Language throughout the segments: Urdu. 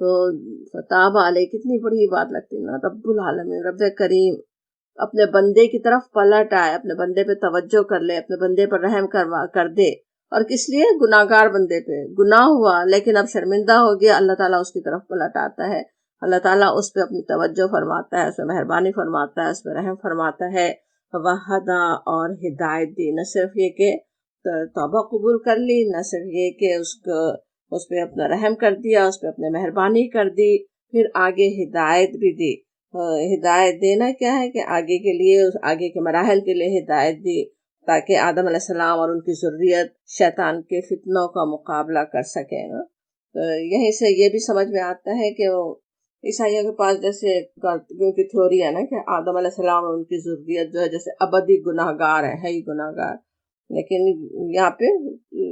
تو فتاب علیہ کتنی بڑی بات لگتی ہے نا، رب العالمین رب کریم اپنے بندے کی طرف پلٹ آئے، اپنے بندے پہ توجہ کر لے، اپنے بندے پر رحم کر دے، اور کس لیے؟ گناہگار بندے پہ گناہ ہوا لیکن اب شرمندہ ہو گیا، اللہ تعالیٰ اس کی طرف پلٹ آتا ہے، اللہ تعالیٰ اس پہ اپنی توجہ فرماتا ہے، اس پہ مہربانی فرماتا ہے، اس پہ رحم فرماتا ہے، وحدہ اور ہدایت دی، نہ صرف یہ کہ توبہ قبول کر لی، نہ صرف یہ کہ اس پہ اپنا رحم کر دیا، اس پہ اپنے مہربانی کر دی، پھر آگے ہدایت بھی دی۔ ہدایت دینا کیا ہے کہ آگے کے لیے، آگے کے مراحل کے لیے ہدایت دی، تاکہ آدم علیہ السلام اور ان کی ذریت شیطان کے فتنوں کا مقابلہ کر سکیں۔ یہیں سے یہ بھی سمجھ میں آتا ہے کہ وہ عیسائیوں کے پاس جیسے کی تھیوری ہے نا کہ آدم علیہ السلام اور ان کی ذریت جو ہے جیسے ابدی گناہ گار ہے ہی گناہ گار، لیکن یہاں پہ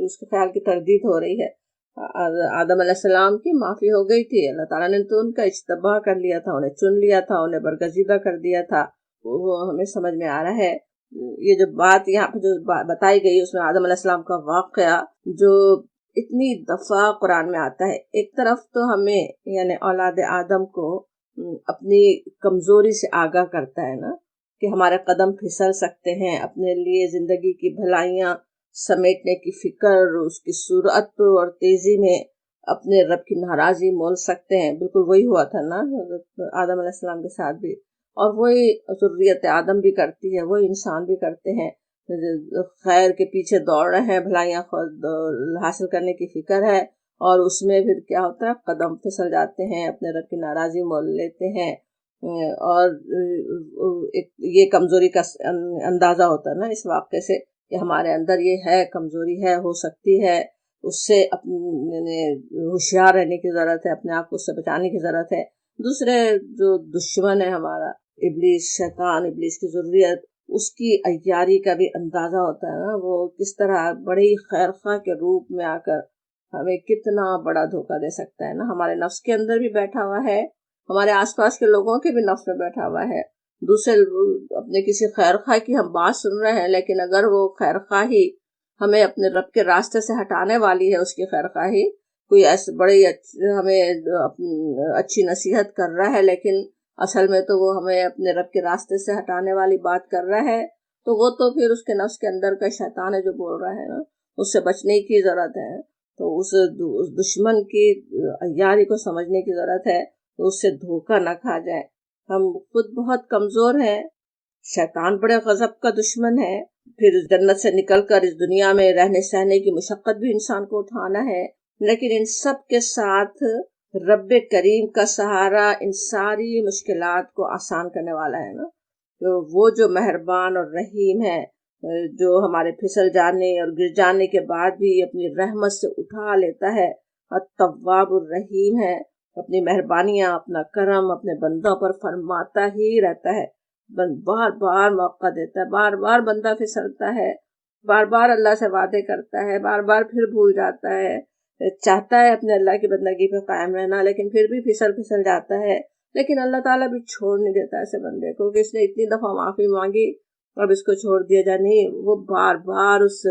اس کے خیال کی تردید ہو رہی ہے۔ آدم علیہ السلام کی معافی ہو گئی تھی، اللہ تعالیٰ نے تو ان کا اجتباء کر لیا تھا، انہیں چن لیا تھا، انہیں برگزیدہ کر دیا تھا، وہ ہمیں سمجھ میں آ رہا ہے۔ یہ جو بات یہاں پہ جو بتائی گئی اس میں آدم علیہ السلام کا واقعہ جو اتنی دفعہ قرآن میں آتا ہے، ایک طرف تو ہمیں یعنی اولاد آدم کو اپنی کمزوری سے آگاہ کرتا ہے نا، کہ ہمارے قدم پھسل سکتے ہیں، اپنے لیے زندگی کی بھلائیاں سمیٹنے کی فکر، اس کی سرعت اور تیزی میں اپنے رب کی ناراضی مول سکتے ہیں۔ بالکل وہی ہوا تھا نا آدم علیہ السلام کے ساتھ بھی، اور وہی ذریت آدم بھی کرتی ہے، وہی انسان بھی کرتے ہیں، خیر کے پیچھے دوڑ رہے ہیں، بھلائیاں حاصل کرنے کی فکر ہے، اور اس میں پھر کیا ہوتا ہے، قدم پھسل جاتے ہیں، اپنے رب کی ناراضی مول لیتے ہیں، اور یہ کمزوری کا اندازہ ہوتا ہے نا اس واقعے سے کہ ہمارے اندر یہ ہے، کمزوری ہے، ہو سکتی ہے، اس سے اپنے ہوشیار رہنے کی ضرورت ہے، اپنے آپ کو اس سے بچانے کی ضرورت ہے۔ دوسرے جو دشمن ہے ہمارا ابلیس، شیطان، ابلیس کی ذریت، اس کی عیاری کا بھی اندازہ ہوتا ہے نا، وہ کس طرح بڑی خیرخواہ کے روپ میں آ کر ہمیں کتنا بڑا دھوکہ دے سکتا ہے نا، ہمارے نفس کے اندر بھی بیٹھا ہوا ہے، ہمارے آس پاس کے لوگوں کے بھی نفس میں بیٹھا ہوا ہے۔ دوسرے اپنے کسی خیر خواہ کی ہم بات سن رہے ہیں، لیکن اگر وہ خیر خواہی ہمیں اپنے رب کے راستے سے ہٹانے والی ہے، اس کی خیر خواہی کوئی ایسے بڑی ہمیں اچھی نصیحت کر رہا ہے، لیکن اصل میں تو وہ ہمیں اپنے رب کے راستے سے ہٹانے والی بات کر رہا ہے، تو وہ تو پھر اس کے نفس کے اندر کا شیطان ہے جو بول رہا ہے نا، اس سے بچنے کی ضرورت ہے۔ تو اس دشمن کی عیاری کو سمجھنے کی ضرورت ہے، تو اس سے دھوکہ نہ کھا جائے۔ ہم خود بہت کمزور ہیں، شیطان بڑے غضب کا دشمن ہے، پھر جنت سے نکل کر اس دنیا میں رہنے سہنے کی مشقت بھی انسان کو اٹھانا ہے، لیکن ان سب کے ساتھ رب کریم کا سہارا ان ساری مشکلات کو آسان کرنے والا ہے نا، تو وہ جو مہربان اور رحیم ہے، جو ہمارے پھسل جانے اور گر جانے کے بعد بھی اپنی رحمت سے اٹھا لیتا ہے، التواب الرحیم ہے، اپنی مہربانیاں، اپنا کرم اپنے بندوں پر فرماتا ہی رہتا ہے، بار بار موقع دیتا ہے، بار بار بندہ پھسلتا ہے، بار بار اللہ سے وعدے کرتا ہے، بار بار پھر بھول جاتا ہے، چاہتا ہے اپنے اللہ کی بندگی پہ قائم رہنا، لیکن پھر بھی پھسل جاتا ہے، لیکن اللہ تعالیٰ بھی چھوڑ نہیں دیتا ایسے بندے کو کہ اس نے اتنی دفعہ معافی مانگی اب اس کو چھوڑ دیا جائے، نہیں، وہ بار بار اس سے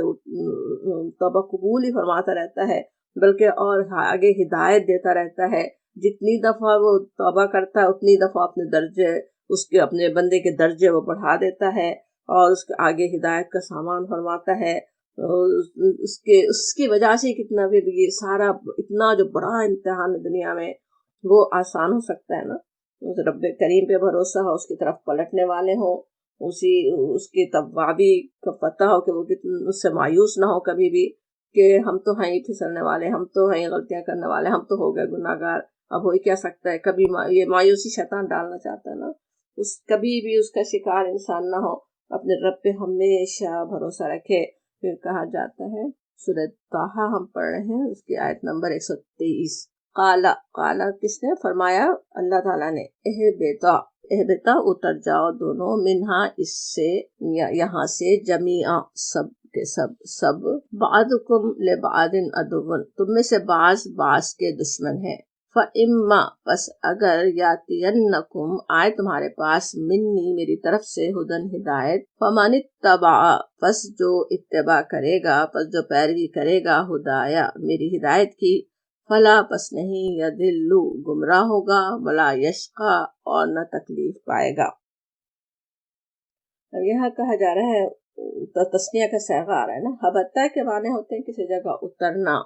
توبہ قبول ہی فرماتا رہتا ہے، بلکہ اور آگے ہدایت دیتا رہتا ہے، جتنی دفعہ وہ توبہ کرتا ہے اتنی دفعہ اپنے درجے، اس کے اپنے بندے کے درجے وہ بڑھا دیتا ہے، اور اس کے آگے ہدایت کا سامان فرماتا ہے، اس کی وجہ سے کتنا بھی یہ سارا اتنا جو بڑا امتحان دنیا میں وہ آسان ہو سکتا ہے نا، رب کریم پہ بھروسہ ہو، اس کی طرف پلٹنے والے ہوں، اس کی توابی کا پتہ ہو کہ وہ اس سے مایوس نہ ہو کبھی بھی کہ ہم تو ہیں ہی پھسلنے والے، ہم تو ہیں غلطیاں کرنے والے، ہم تو ہو گئے گناہ گار، اب ہو ہی کیا سکتا ہے، کبھی یہ مایوسی شیطان ڈالنا چاہتا ہے نا، کبھی بھی اس کا شکار انسان نہ ہو، اپنے رب پہ ہمیشہ بھروسہ رکھے۔ پھر کہا جاتا ہے، سورۃ طٰہٰ ہم پڑھ رہے ہیں، اس کی آیت نمبر 123، قالا کس نے فرمایا؟ اللہ تعالیٰ نے، اہبتا اتر جاؤ دونوں، منہا اس سے، یہاں سے، جمیعا سب کے سب، بعضکم لبعض عدو، تم میں سے بعض کے دشمن ہیں، فَإِمَّا پس اگر یاتینکم آئے تمہارے پاس، منی میری طرف سے، ہدن ہدایت، فمن اتبع پس جو اتباع کرے گا، پس جو پیروی کرے گا، ہدایا میری ہدایت کی، فلا پس نہیں یدلو گمراہ ہوگا، ولا یشقا اور نہ تکلیف پائے گا۔ اب یہاں کہا جا رہا ہے تسنیہ کا صیغہ آ رہا ہے نا، حبتہ کے معنی ہوتے ہیں کسی جگہ اترنا،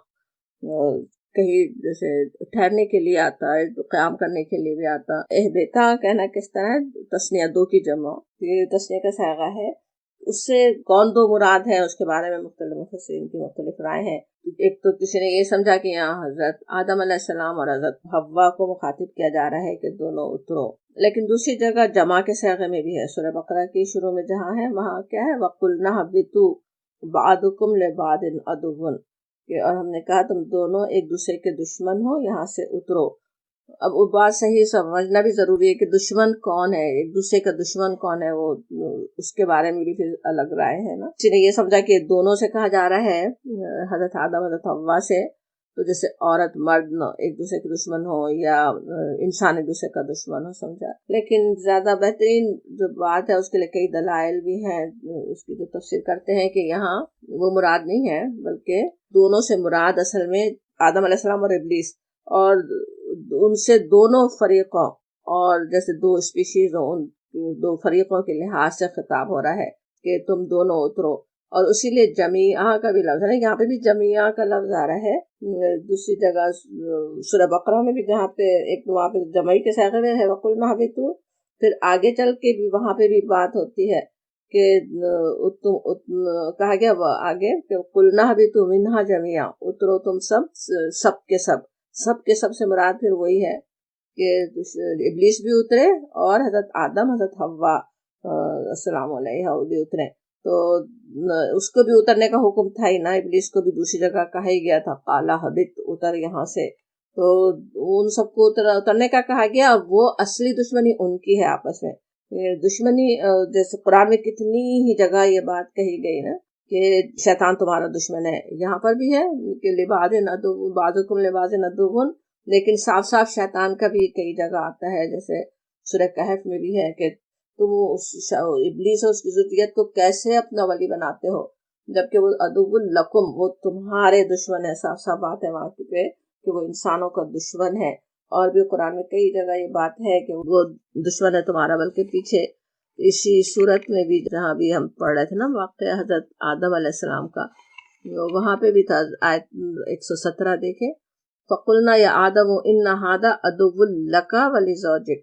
کہیں جیسے ٹھہرنے کے لیے آتا ہے، قیام کرنے کے لیے بھی آتا۔ اہبتا کہنا کس طرح، تسنیہ دو کی جمع، یہ تسنیہ کا صیغہ ہے، اس سے کون دو مراد ہے اس کے بارے میں مختلف مفسرین کی مختلف رائے ہیں۔ ایک تو کسی نے یہ سمجھا کہ یہاں حضرت آدم علیہ السلام اور حضرت حوا کو مخاطب کیا جا رہا ہے کہ دونوں اترو، لیکن دوسری جگہ جمع کے صیغے میں بھی ہے، سورہ بقرہ کی شروع میں جہاں ہے وہاں کیا ہے، وَقُلْنَا اهْبِطُوا بَعْضُكُمْ لِبَعْضٍ عَدُوٌّ، اور ہم نے کہا تم دونوں ایک دوسرے کے دشمن ہو، یہاں سے اترو۔ اب وہ بات صحیح سمجھنا بھی ضروری ہے کہ دشمن کون ہے، ایک دوسرے کا دشمن کون ہے، وہ اس کے بارے میں بھی پھر الگ رائے ہے نا۔ کسی نے یہ سمجھا کہ دونوں سے کہا جا رہا ہے، حضرت آدم حضرت حوا سے، تو جیسے عورت مرد ایک دوسرے کے دشمن ہو یا انسان ایک دوسرے کا دشمن ہو سمجھا، لیکن زیادہ بہترین جو بات ہے اس کے لیے کئی دلائل بھی ہیں، اس کی جو تفسیر کرتے ہیں کہ یہاں وہ مراد نہیں ہے، بلکہ دونوں سے مراد اصل میں آدم علیہ السلام اور ابلیس، اور ان سے دونوں فریقوں، اور جیسے دو اسپیشیز ہوں ان دو فریقوں کے لحاظ سے خطاب ہو رہا ہے کہ تم دونوں اترو، اور اسی لیے جمیعہ کا بھی لفظ ہے، یہاں پہ بھی جمیعہ کا لفظ آ رہا ہے۔ دوسری جگہ سورہ بقرہ میں بھی جہاں پہ ایک وہاں پہ جمعی کے صیغے میں ہے وَقُلْنَا اهْبِطُوا، پھر آگے چل کے بھی وہاں پہ بھی بات ہوتی ہے کہ کہا گیا آگے کہ قُلْنَا اهْبِطُوا مِنْهَا جَمِيعًا، اترو تم سب کے سب کے سب سے مراد پھر وہی ہے کہ ابلیس بھی اترے اور حضرت آدم حضرت حوا السلام علیہ وہ بھی اترے، تو اس کو بھی اترنے کا حکم تھا ہی نا، ابلیس کو بھی دوسری جگہ کہا ہی گیا تھا قال اهبط، اتر یہاں سے، تو ان سب کو اترنے کا کہا گیا۔ وہ اصلی دشمنی ان کی ہے آپس میں، دشمنی جیسے قرآن میں کتنی ہی جگہ یہ بات کہی گئی نا کہ شیطان تمہارا دشمن ہے، یہاں پر بھی ہے کہ لبعض عدو بعضکم لبعض عدو، لیکن صاف صاف شیطان کا بھی کئی جگہ آتا ہے، جیسے سورہ کہف میں بھی ہے کہ تم ابلیس اور اس کی ذریت کو کیسے اپنا ولی بناتے ہو جبکہ وہ عدو لکم، وہ تمہارے دشمن ہے، صاف صاف بات ہے وہاں پہ کہ وہ انسانوں کا دشمن ہے، اور بھی قرآن میں کئی جگہ یہ بات ہے کہ وہ دشمن ہے تمہارا، بلکہ پیچھے اسی صورت میں بھی جہاں بھی ہم پڑھ رہے تھے نا واقعہ حضرت آدم علیہ السلام کا، وہاں پہ بھی تھا آیت 117 دیکھیں، فَقُلْنَا يَا آدَمُ إِنَّ هَذَا عَدُوٌّ لَكَ وَلِزَوْجِكَ،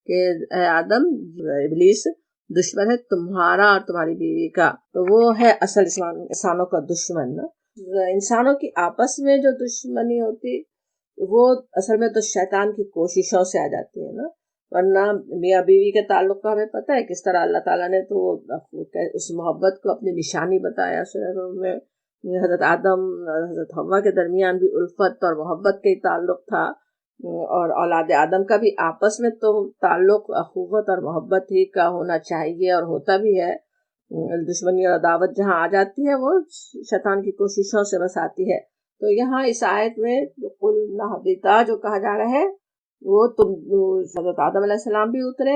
کہ اے آدم، ابلیس دشمن ہے تمہارا اور تمہاری بیوی کا، تو وہ ہے اصل انسانوں کا دشمن نا۔ انسانوں کی آپس میں جو دشمنی ہوتی وہ اصل میں تو شیطان کی کوششوں سے آ جاتی ہے نا، ورنہ میاں بیوی کے تعلق کا ہمیں پتہ ہے کس طرح اللہ تعالیٰ نے تو اس محبت کو اپنی نشانی بتایا سورہ روم میں، حضرت آدم اور حضرت حوا کے درمیان بھی الفت اور محبت کا ہی تعلق تھا، اور اولاد آدم کا بھی آپس میں تو تعلق اخوت اور محبت ہی کا ہونا چاہیے اور ہوتا بھی ہے، دشمنی اور عداوت جہاں آ جاتی ہے وہ شیطان کی کوششوں سے بس آتی ہے۔ تو یہاں اس آیت میں قُلْنَا اهْبِطَا جو کہا جا رہا ہے وہ تم حضرت آدم علیہ السلام بھی اترے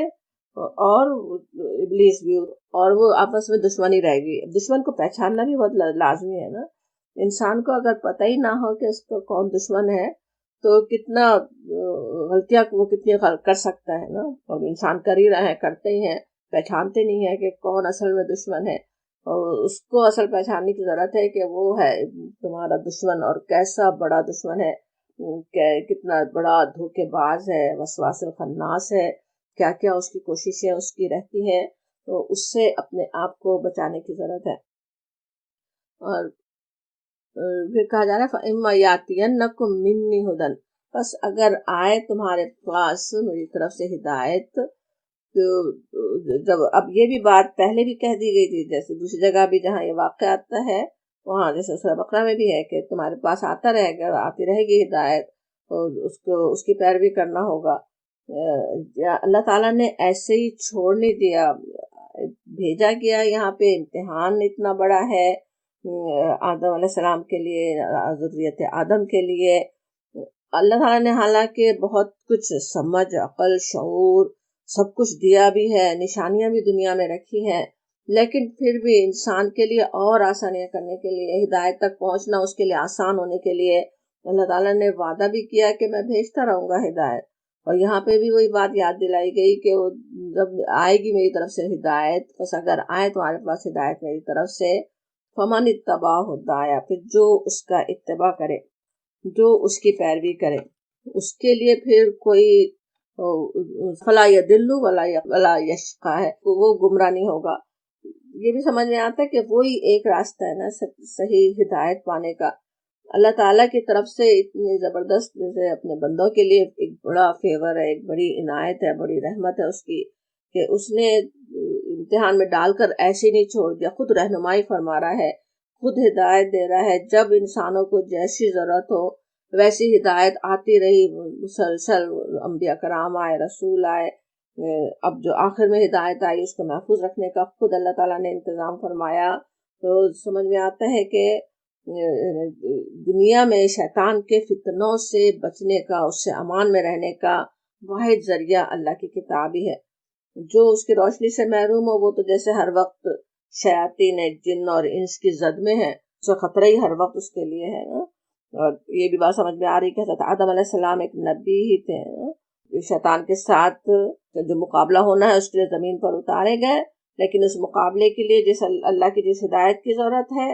اور ابلیس بھی، اور وہ آپس میں دشمنی رہ گئی۔ دشمن کو پہچاننا بھی بہت لازمی ہے نا، انسان کو اگر پتہ ہی نہ ہو کہ اس کا کون دشمن ہے تو کتنا غلطیاں وہ کتنی کر سکتا ہے نا، اور انسان کر ہی رہے ہیں، کرتے ہی ہیں، پہچانتے نہیں ہیں کہ کون اصل میں دشمن ہے، اور اس کو اصل پہچاننے کی ضرورت ہے کہ وہ ہے تمہارا دشمن، اور کیسا بڑا دشمن ہے، کتنا بڑا دھوکے باز ہے، وسواس الخناس ہے، کیا کیا اس کی کوششیں اس کی رہتی ہیں، تو اس سے اپنے آپ کو بچانے کی ضرورت ہے۔ اور پھر کہا جا رہا ہے فَإِمَّا يَأْتِيَنَّكُم مِّنِّي هُدًى، بس اگر آئے تمہارے پاس میری طرف سے ہدایت، تو جب اب یہ بھی بات پہلے بھی کہہ دی گئی تھی، جیسے دوسری جگہ بھی جہاں یہ واقعہ آتا ہے وہاں جیسے سورہ بقرہ میں بھی ہے کہ تمہارے پاس آتا رہے گا، آتی رہے گی ہدایت، اور اس کی پیروی کرنا ہوگا۔ اللہ تعالیٰ نے ایسے ہی چھوڑ نہیں دیا، بھیجا گیا، یہاں پہ امتحان اتنا بڑا ہے آدم علیہ السلام کے لیے، ذریت آدم کے لیے۔ اللہ تعالیٰ نے حالانکہ بہت کچھ سمجھ، عقل، شعور سب کچھ دیا بھی ہے، نشانیاں بھی دنیا میں رکھی ہیں، لیکن پھر بھی انسان کے لیے اور آسانیاں کرنے کے لیے، ہدایت تک پہنچنا اس کے لیے آسان ہونے کے لیے اللہ تعالیٰ نے وعدہ بھی کیا کہ میں بھیجتا رہوں گا ہدایت، اور یہاں پہ بھی وہی بات یاد دلائی گئی کہ وہ جب آئے گی میری طرف سے ہدایت، بس اگر آئے تمہارے پاس ہدایت میری طرف سے، فمن اتبع ہدایا، پھر جو اس کا اتباع کرے، جو اس کی پیروی کرے، اس کے لیے پھر کوئی فلا یضل ولا یشقی ہے، وہ گمراہ نہیں ہوگا۔ یہ بھی سمجھ میں آتا ہے کہ وہی ایک راستہ ہے نا صحیح ہدایت پانے کا۔ اللہ تعالیٰ کی طرف سے اتنی زبردست، جیسے اپنے بندوں کے لیے ایک بڑا فیور ہے، ایک بڑی عنایت ہے، بڑی رحمت ہے اس کی، کہ اس نے امتحان میں ڈال کر ایسے نہیں چھوڑ دیا، خود رہنمائی فرما رہا ہے، خود ہدایت دے رہا ہے۔ جب انسانوں کو جیسی ضرورت ہو ویسی ہدایت آتی رہی، مسلسل انبیاء کرام آئے، رسول آئے، اب جو آخر میں ہدایت آئی اس کو محفوظ رکھنے کا خود اللہ تعالیٰ نے انتظام فرمایا۔ تو سمجھ میں آتا ہے کہ دنیا میں شیطان کے فتنوں سے بچنے کا، اس سے امان میں رہنے کا واحد ذریعہ اللہ کی کتاب ہی ہے۔ جو اس کی روشنی سے محروم ہو وہ تو جیسے ہر وقت شیاطین جن اور انس کی زد میں ہے، تو خطرہ ہی ہر وقت اس کے لیے ہے نا۔ اور یہ بھی بات سمجھ میں آ رہی کہ حضرت آدم علیہ السلام ایک نبی ہی تھے، شیطان کے ساتھ جو مقابلہ ہونا ہے اس کے لیے زمین پر اتارے گئے، لیکن اس مقابلے کے لیے جس اللہ کی جس ہدایت کی ضرورت ہے،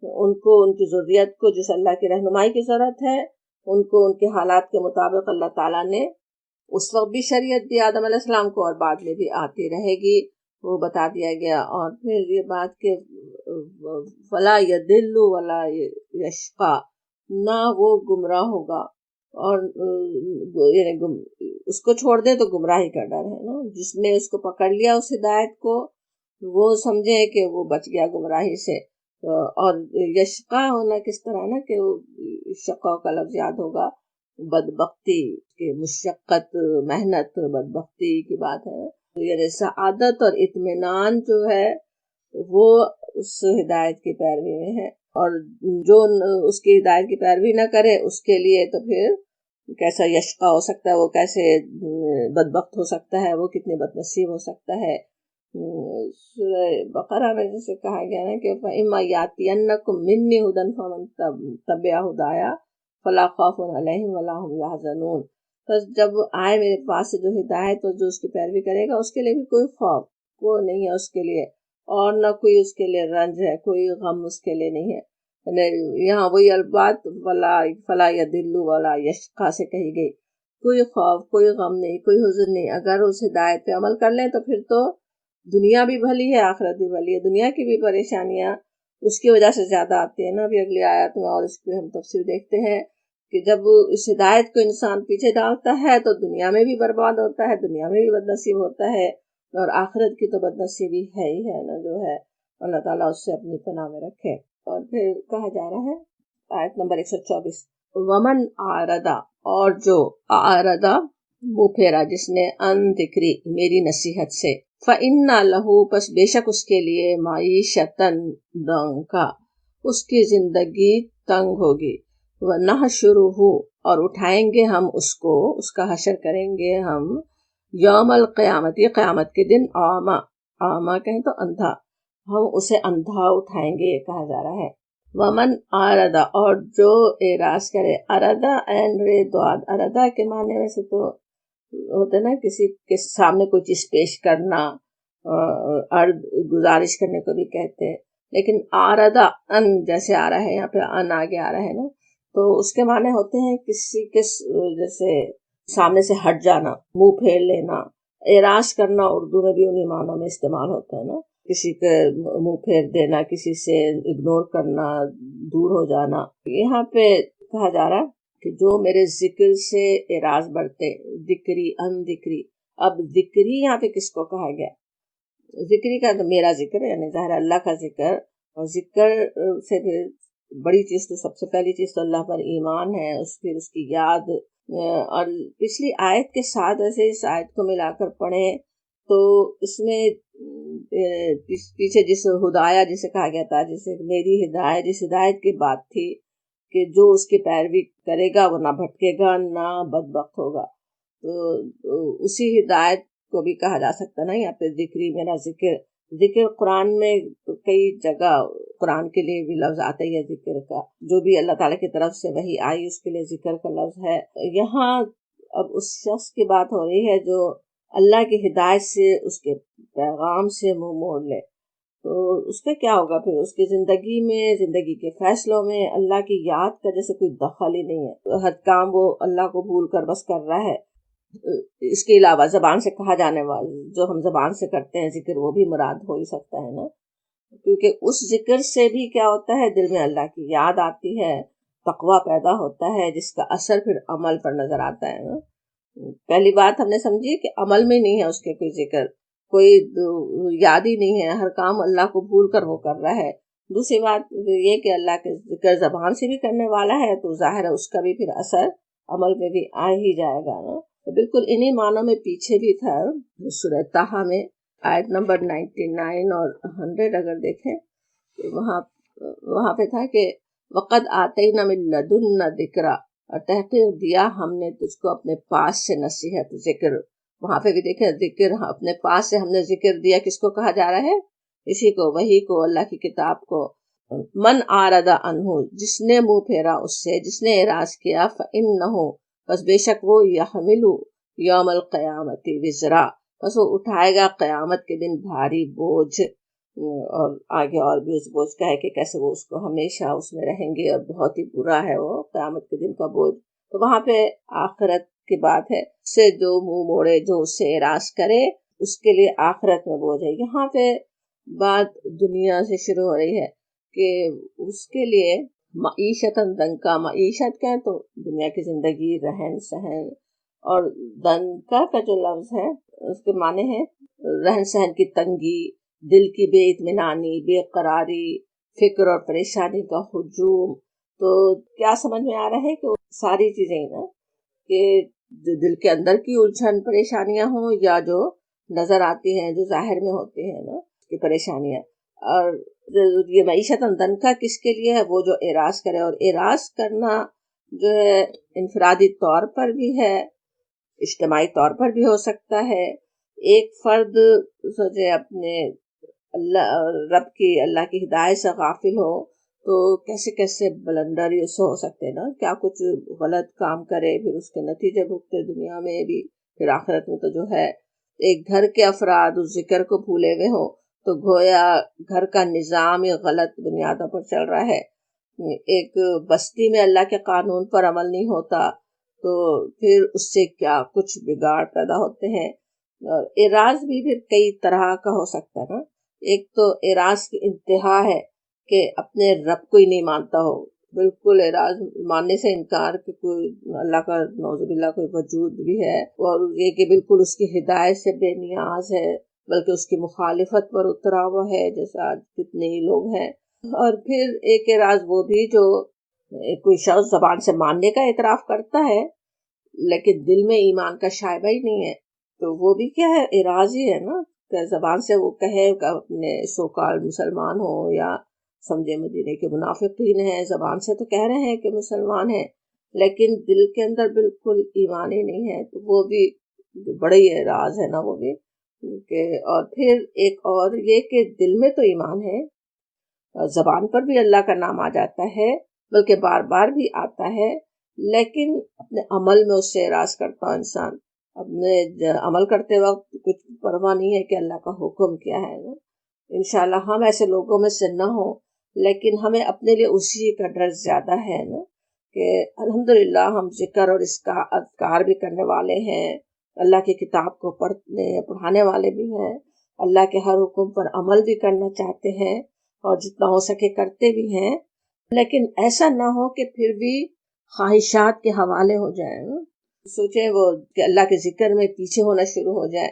ان کو، ان کی ذریت کو جس اللہ کی رہنمائی کی ضرورت ہے، ان کو ان کے حالات کے مطابق اللہ تعالیٰ نے اس وقت بھی شریعت دی آدم علیہ السلام کو، اور بعد میں بھی آتی رہے گی، وہ بتا دیا گیا۔ اور پھر یہ بات کہ فلا یضل ولا یشقی، نہ وہ گمراہ ہوگا، اور اس کو چھوڑ دے تو گمراہی کا ڈر ہے نا۔ جس نے اس کو پکڑ لیا اس ہدایت کو، وہ سمجھے کہ وہ بچ گیا گمراہی سے۔ اور یشقا ہونا کس طرح نا کہ شقا کا لفظ یاد ہوگا، بدبختی کے، مشقت، محنت، بدبختی کی بات ہے، یعنی سعادت اور اطمینان جو ہے وہ اس ہدایت کی پیروی میں ہے، اور جو اس کی ہدایت کی پیروی نہ کرے اس کے لیے تو پھر کیسا یشقا ہو سکتا ہے، وہ کیسے بدبخت ہو سکتا ہے، وہ کتنے بد نصیب ہو سکتا ہے۔ سورہ بقرہ میں جیسے کہا گیا نا کہ فَإِمَّا يَأْتِيَنَّكُم مِّنِّي هُدًى فَمَن تَبِعَ هُدَايَ فَلَا خَوْفٌ عَلَيْهِمْ وَلَا هُمْ يَحْزَنُونَ۔ بس جب آئے میرے پاس سے جو ہدایت، اور جو اس کی پیروی کرے گا اس کے لیے بھی کوئی خوف وہ نہیں ہے اس کے لیے، اور نہ کوئی اس کے لیے رنج ہے، کوئی غم اس کے لیے نہیں ہے۔ یہاں وہی البات فلا یضل ولا یشقی سے کہی گئی، کوئی خوف، کوئی غم نہیں، کوئی حزن نہیں۔ اگر اس ہدایت پہ عمل کر لیں تو پھر تو دنیا بھی بھلی ہے، آخرت بھی بھلی ہے۔ دنیا کی بھی پریشانیاں اس کی وجہ سے زیادہ آتی ہیں نا، ابھی اگلی آیت میں اور اس کی ہم تفسیر دیکھتے ہیں کہ جب اس ہدایت کو انسان پیچھے ڈالتا ہے تو دنیا میں بھی برباد ہوتا ہے، دنیا میں بھی بد نصیب ہوتا ہے، اور آخرت کی تو بد نصیبی ہے ہی ہے نا جو ہے۔ اللہ تعالیٰ اس سے اپنی پناہ میں رکھے۔ اور پھر کہا جا رہا ہے آیت نمبر 124، ومن آردا، اور جو آردا منہ پھیرا، جس نے ان ذکری میری نصیحت سے، فَإِنَّ لَهُ، پس بے شک اس کے لیے، معیشتاً ضنکا، اس کی زندگی تنگ ہوگی، وَنَحْشُرُهُ، اور اٹھائیں گے ہم اس کو، اس کا حشر کریں گے ہم، یوم القیامت، قیامت کے دن، اعمیٰ، اعمیٰ کہیں تو اندھا، ہم اسے اندھا اٹھائیں گے، یہ کہا جا رہا ہے۔ ومن آردا، اور جو اعراض کرے، اردا این رے دواد، اردا کے معنی میں سے تو ہوتا ہے نا کسی کے سامنے کوئی چیز پیش کرنا، عرض گزارش کرنے کو بھی کہتے ہیں، لیکن آردا ان جیسے آ رہا ہے یہاں پہ، ان آگے آ رہا ہے نا، تو اس کے معنی ہوتے ہیں کسی کے جیسے سامنے سے ہٹ جانا، منہ پھیر لینا، اعراض کرنا اردو میں بھی انہی معنوں میں استعمال ہوتا ہے نا، کسی کے منہ پھیر دینا، کسی سے اگنور کرنا، دور ہو جانا۔ یہاں پہ کہا جا رہا کہ جو میرے ذکر سے اعراض برتے، ذکری، ان ذکری، اب ذکری یہاں پہ کس کو کہا گیا؟ ذکری کا تو میرا ذکر ہے، یعنی ظاہر اللہ کا ذکر، اور ذکر سے پھر بڑی چیز تو، سب سے پہلی چیز تو اللہ پر ایمان ہے، پھر اس کی یاد۔ اور پچھلی آیت کے ساتھ ایسے اس آیت کو ملا کر پڑھیں تو اس میں پیچھے جس ہدایہ جسے کہا گیا تھا، جسے میری ہدایت، جس ہدایت کی بات تھی کہ جو اس کی پیروی کرے گا وہ نہ بھٹکے گا نہ بدبخت ہوگا، تو اسی ہدایت کو بھی کہا جا سکتا نا یہاں پہ ذکری، میرا ذکر، ذکر قرآن میں کئی جگہ قرآن کے لیے بھی لفظ آتا ہی ہے ذکر کا، جو بھی اللہ تعالیٰ کی طرف سے وحی آئی اس کے لیے ذکر کا لفظ ہے۔ یہاں اب اس شخص کی بات ہو رہی ہے جو اللہ کی ہدایت سے، اس کے پیغام سے منہ موڑ لے، تو اس کا کیا ہوگا پھر؟ اس کی زندگی میں، زندگی کے فیصلوں میں اللہ کی یاد کا جیسے کوئی دخل ہی نہیں ہے، ہر کام وہ اللہ کو بھول کر بس کر رہا ہے۔ اس کے علاوہ زبان سے کہا جانے والا جو ہم زبان سے کرتے ہیں ذکر، وہ بھی مراد ہو ہی سکتا ہے نا، کیونکہ اس ذکر سے بھی کیا ہوتا ہے، دل میں اللہ کی یاد آتی ہے، تقویٰ پیدا ہوتا ہے، جس کا اثر پھر عمل پر نظر آتا ہے نا۔ پہلی بات ہم نے سمجھی کہ عمل میں نہیں ہے اس کے کوئی ذکر، کوئی یاد ہی نہیں ہے، ہر کام اللہ کو بھول کر وہ کر رہا ہے۔ دوسری بات یہ کہ اللہ کے ذکر زبان سے بھی کرنے والا ہے تو ظاہر ہے اس کا بھی پھر اثر عمل میں بھی آ ہی جائے گا نا۔ تو بالکل انہی معنوں میں پیچھے بھی تھا سورہ طٰہٰ میں آیت نمبر 99 اور 100 اگر دیکھیں تو وہاں پہ تھا کہ وَقَدْ آتَيْنَا مِن لَدُنَّا ذِكْرًا، اور تحقیق دیا ہم نے تجھ کو اپنے پاس سے نصیحت، ذکر۔ وہاں پہ بھی دیکھیں ذکر، اپنے پاس سے ہم نے ذکر دیا، کس کو کہا جا رہا ہے؟ اسی کو، وحی کو، اللہ کی کتاب کو۔ من اعرض عنہ، جس نے منہ پھیرا اس سے، جس نے اعراض کیا، فإنہ، بس بے شک وہ، یحمل یوم القیامت وزرا، بس وہ اٹھائے گا قیامت کے دن بھاری بوجھ۔ اور آگے اور بھی اس بوجھ کا ہے کہ کیسے وہ اس کو ہمیشہ اس میں رہیں گے، اور بہت ہی برا ہے وہ قیامت کے دن کا بوجھ۔ تو وہاں پہ آخرت کی بات ہے، اس سے جو منہ موڑے، جو اس سے اعراض کرے، اس کے لیے آخرت میں بوجھ ہے۔ یہاں پہ بات دنیا سے شروع ہو رہی ہے کہ اس کے لیے معیشت دنکا، معیشت کیا ہے تو دنیا کی زندگی، رہن سہن، اور دنکا کا جو لفظ ہے اس کے معنی ہے رہن سہن کی تنگی، دل کی بے اطمینانی، بے قراری، فکر اور پریشانی کا ہجوم۔ تو کیا سمجھ میں آ رہا ہے کہ ساری چیزیں نا، کہ جو دل کے اندر کی الجھن پریشانیاں ہوں، یا جو نظر آتی ہیں، جو ظاہر میں ہوتی ہیں نا کی پریشانیاں۔ اور یہ معیشت دنکا کس کے لیے ہے؟ وہ جو اعراض کرے، اور اعراض کرنا جو ہے انفرادی طور پر بھی ہے، اجتماعی طور پر بھی ہو سکتا ہے۔ ایک فرد سوچے اپنے رب کی، اللہ کی ہدایت سے غافل ہو تو کیسے کیسے بلندر اس سے ہو سکتے نا، کیا کچھ غلط کام کرے، پھر اس کے نتیجے بھگتے دنیا میں بھی، پھر آخرت میں۔ تو جو ہے ایک گھر کے افراد اس ذکر کو بھولے ہوئے ہوں تو گویا گھر کا نظام غلط بنیادوں پر چل رہا ہے۔ ایک بستی میں اللہ کے قانون پر عمل نہیں ہوتا تو پھر اس سے کیا کچھ بگاڑ پیدا ہوتے ہیں۔ اور اعراض بھی پھر کئی طرح کا ہو سکتا ہے نا۔ ایک تو اعراض کی انتہا ہے کہ اپنے رب کو ہی نہیں مانتا ہو، بالکل اعراض ماننے سے انکار کہ کوئی اللہ کا نعوذ باللہ کوئی وجود بھی ہے، اور یہ کہ بالکل اس کی ہدایت سے بے نیاز ہے، بلکہ اس کی مخالفت پر اترا ہوا ہے، جیسے آج کتنے ہی لوگ ہیں۔ اور پھر ایک اعراض وہ بھی جو کوئی شخص زبان سے ماننے کا اعتراف کرتا ہے لیکن دل میں ایمان کا شائبہ ہی نہیں ہے، تو وہ بھی کیا ہے؟ اعراض ہی ہے نا۔ کہ زبان سے وہ کہے کہ اپنے سوکال مسلمان ہو، یا سمجھے مدینے کے منافقین ہیں، زبان سے تو کہہ رہے ہیں کہ مسلمان ہیں لیکن دل کے اندر بالکل ایمان ہی نہیں ہے، تو وہ بھی بڑے ہی اعراض ہے نا وہ بھی کہ۔ اور پھر ایک اور یہ کہ دل میں تو ایمان ہے، زبان پر بھی اللہ کا نام آ جاتا ہے، بلکہ بار بار بھی آتا ہے، لیکن اپنے عمل میں اس سے اعراض کرتا ہوں انسان، اپنے عمل کرتے وقت کچھ پرواہ نہیں ہے کہ اللہ کا حکم کیا ہے نا۔ انشاءاللہ ہم ایسے لوگوں میں سے نہ ہوں، لیکن ہمیں اپنے لیے اسی کا ڈر زیادہ ہے نا کہ الحمدللہ ہم ذکر اور اس کا اذکار بھی کرنے والے ہیں، اللہ کی کتاب کو پڑھانے والے بھی ہیں، اللہ کے ہر حکم پر عمل بھی کرنا چاہتے ہیں، اور جتنا ہو سکے کرتے بھی ہیں، لیکن ایسا نہ ہو کہ پھر بھی خواہشات کے حوالے ہو جائیں۔ سوچیں وہ کہ اللہ کے ذکر میں پیچھے ہونا شروع ہو جائے۔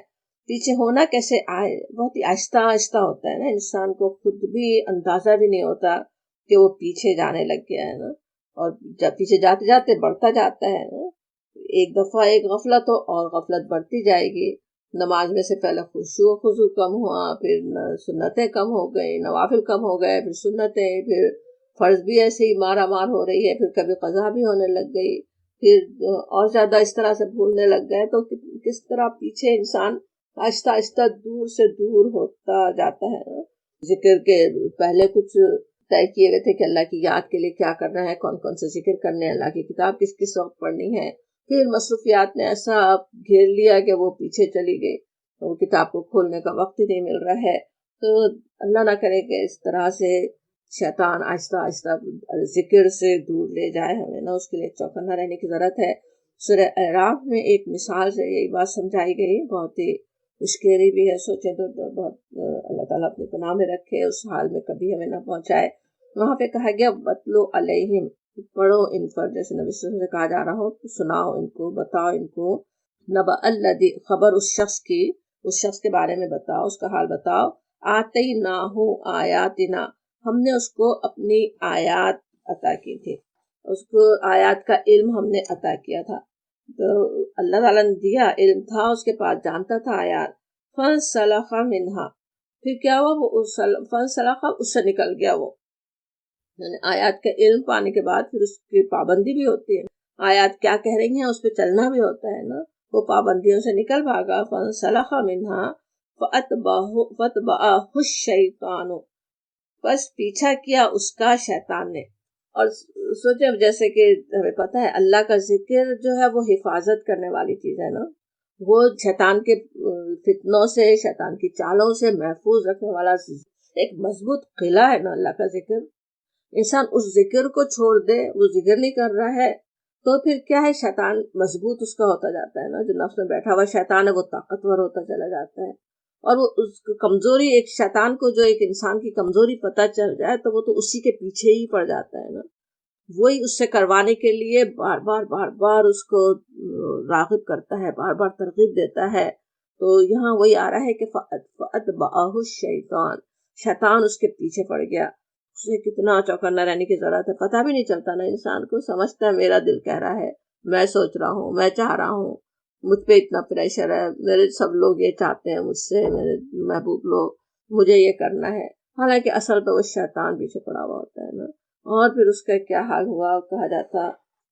پیچھے ہونا کیسے آئے؟ بہت ہی آہستہ آہستہ ہوتا ہے نا، انسان کو خود بھی اندازہ بھی نہیں ہوتا کہ وہ پیچھے جانے لگ گیا ہے نا، اور جب پیچھے جاتے جاتے بڑھتا جاتا ہے نا۔ ایک دفعہ ایک غفلت ہو اور غفلت بڑھتی جائے گی، نماز میں سے پہلے خشوع و خضوع کم ہوا، پھر سنتیں کم ہو گئی، نوافل کم ہو گئے، پھر سنتیں، پھر فرض بھی ایسے ہی مارا مار ہو رہی ہے، پھر کبھی قضا بھی ہونے لگ گئی، پھر اور زیادہ اس طرح سے بھولنے لگ گئے، تو کس طرح پیچھے انسان آہستہ آہستہ دور سے دور ہوتا جاتا ہے۔ ذکر کے پہلے کچھ طے کیے ہوئے تھے کہ اللہ کی یاد کے لیے کیا کرنا ہے، کون کون سے ذکر کرنے ہیں، اللہ کی کتاب کس کس وقت پڑھنی ہے۔ پھر مصروفیات نے ایسا گھیر لیا کہ وہ پیچھے چلی گئی، وہ کتاب کو کھولنے کا وقت ہی نہیں مل رہا ہے۔ تو اللہ نہ کرے کہ اس طرح سے شیطان آہستہ آہستہ ذکر سے دور لے جائے ہمیں نا، اس کے لیے چوکنا رہنے کی ضرورت ہے۔ سورہ اعراف میں ایک مثال سے یہی بات سمجھائی گئی، بہت ہی مشکری بھی ہے، سوچیں تو بہت اللہ تعالیٰ اپنے پناہ میں رکھے، اس حال میں کبھی ہمیں نہ پہنچائے۔ وہاں پہ کہا گیا وَاتْلُ عَلَيْهِمْ، پڑھو ان پر، جیسے نبی صلی اللہ علیہ وسلم سے کہا جا رہا ہو، سناؤ ان کو، بتاؤ ان کو، نَبَأَ الَّذِي، خبر اس شخص کی، اس شخص کے بارے میں بتاؤ، اس کا حال بتاؤ، آتَيْنَاهُ آیاتنا، ہم نے اس کو اپنی آیات عطا کی تھی، اس کو آیات کا علم ہم نے عطا کیا تھا۔ تو اللہ تعالیٰ نے دیا، علم تھا اس کے پاس، جانتا تھا آیات۔ فَانْسَلَخَ مِنْهَا، پھر کیا ہوا، وہ فَانْسَلَخَ، اس سے نکل گیا وہ، یعنی آیات کا علم پانے کے بعد پھر اس کی پابندی بھی ہوتی ہے، آیات کیا کہہ رہی ہیں اس پہ چلنا بھی ہوتا ہے نا، وہ پابندیوں سے نکل بھاگا۔ فَانْسَلَخَ مِنْهَا فَأَتْبَعَهُ الشَّيْطَانُ، بس پیچھا کیا اس کا شیطان نے۔ اور سوچیں جیسے کہ ہمیں پتہ ہے اللہ کا ذکر جو ہے وہ حفاظت کرنے والی چیز ہے نا، وہ شیطان کے فتنوں سے، شیطان کی چالوں سے محفوظ رکھنے والا ایک مضبوط قلعہ ہے نا اللہ کا ذکر۔ انسان اس ذکر کو چھوڑ دے، وہ ذکر نہیں کر رہا ہے تو پھر کیا ہے، شیطان مضبوط اس کا ہوتا جاتا ہے نا، جو نفس میں بیٹھا ہوا شیطان ہے وہ طاقتور ہوتا چلا جاتا ہے، اور وہ اس کمزوری، ایک شیطان کو جو ایک انسان کی کمزوری پتہ چل جائے تو وہ تو اسی کے پیچھے ہی پڑ جاتا ہے نا، وہی اس سے کروانے کے لیے بار بار اس کو راغب کرتا ہے، بار بار ترغیب دیتا ہے۔ تو یہاں وہی آ رہا ہے کہ فَأَتْبَعَهُ الشَّيْطَانُ، شیطان اس کے پیچھے پڑ گیا۔ اسے کتنا چوکنا رہنے کی ضرورت ہے، پتہ بھی نہیں چلتا نا، انسان کو سمجھتا ہے میرا دل کہہ رہا ہے، میں سوچ رہا ہوں، میں چاہ رہا ہوں، مجھ پہ اتنا پریشر ہے، میرے سب لوگ یہ چاہتے ہیں مجھ سے، میرے محبوب لوگ، مجھے یہ کرنا ہے، حالانکہ اصل تو وہ شیطان پیچھے پڑا ہوا ہوتا ہے نا۔ اور پھر اس کا کیا حال ہوا، کہا جاتا